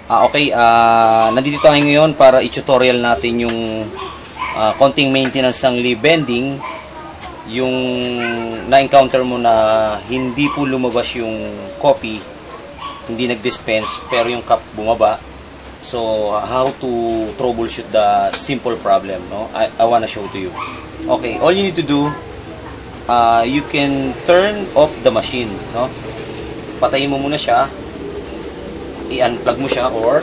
Okay, nandito tayo ngayon para i-tutorial natin yung konting maintenance ng leaf bending. Yung na-encounter mo na hindi po lumabas yung copy, hindi nag-dispense, pero yung cup bumaba. So, how to troubleshoot the simple problem, no? I wanna show to you. Okay, all you need to do, you can turn off the machine, no? Patayin mo muna siya, i-unplug mo siya, or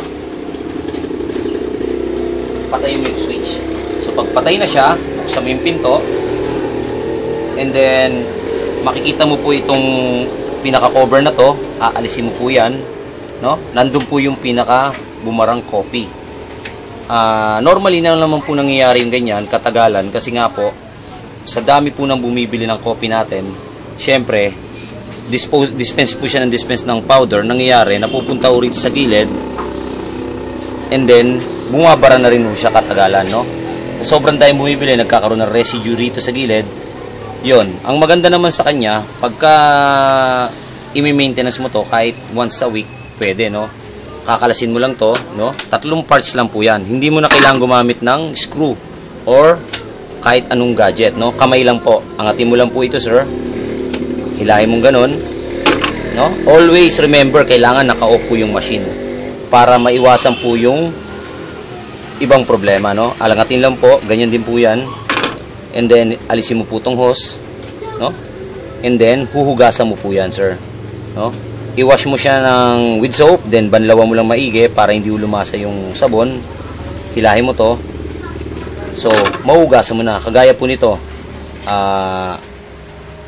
patayin mo yung switch. So, pag patay na siya, buksan mo yung pinto, and then, makikita mo po itong pinaka-cover na to, aalisin mo po yan, no? Nandun po yung pinaka-bumarang copy. Normally na naman po nangyayari yung ganyan, katagalan, kasi nga po, sa dami po ng bumibili ng copy natin, syempre, dispense po siya ng dispense ng powder, nangyayari, napupunta po rito sa gilid, and then, bumabara na rin po siya katagalan, no? Sobrang dahil bumibili, nagkakaroon ng residue rito sa gilid. Yon, ang maganda naman sa kanya, pagka i-maintenance mo to, kahit once a week, pwede, no? Kakalasin mo lang to, no? 3 parts lang po yan. Hindi mo na kailangan gumamit ng screw or kahit anong gadget, no? Kamay lang po. Angatin mo lang po ito, sir. Hilahin mong ganun, no? Always remember, kailangan naka-off po yung machine para maiwasan po yung ibang problema, no? Alangatin lang po, ganyan din po yan. And then, alisin mo po itong hose, no? And then, huhugasan mo po yan, sir, no? I-wash mo siya with soap, then banlawan mo lang maigi para hindi lumasa yung sabon. Hilahin mo to. So, mahugasan mo na. Kagaya po nito,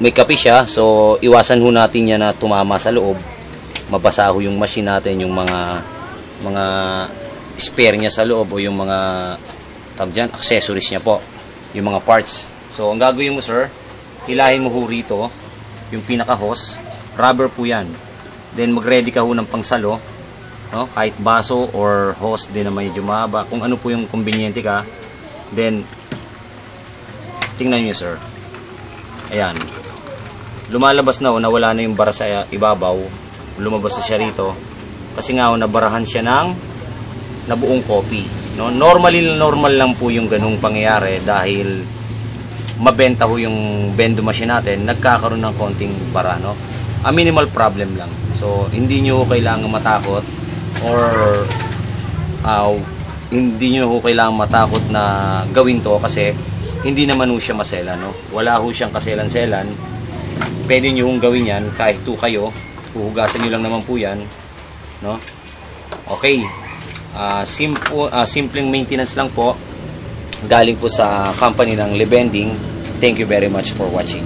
may kape siya, so iwasan ho natin yan na tumama sa loob. Mabasa ho yung machine natin, yung mga spare niya sa loob o yung mga accessories niya po, yung mga parts. So, ang gagawin mo, sir, hilahin mo ho rito yung pinaka-hose, rubber po yan. Then, mag-ready ka ho ng pangsalo, no? Kahit baso or hose din na medyo mahaba, kung ano po yung conveniente ka. Then, tingnan nyo, sir. Ayan. Lumalabas na, nawala na yung bara sa ibabaw. Lumabas na siya rito. Kasi nga, nabarahan siya ng nabuong copy. No? Normal lang po yung ganung pangyayari dahil mabenta ho yung bendo machine natin, nagkakaroon ng konting bara, no? A minimal problem lang. So, hindi nyo kailangan matakot or hindi nyo kailangan matakot na gawin to kasi hindi naman ho siya masela, no? Wala ho siyang kaselan-selan. Pwede nyo hong gawin yan kahit 2 kayo. Huhugasan nyo lang naman po yan, no? Okay. Simpleng maintenance lang po. Galing po sa company ng Leaf Bending. Thank you very much for watching.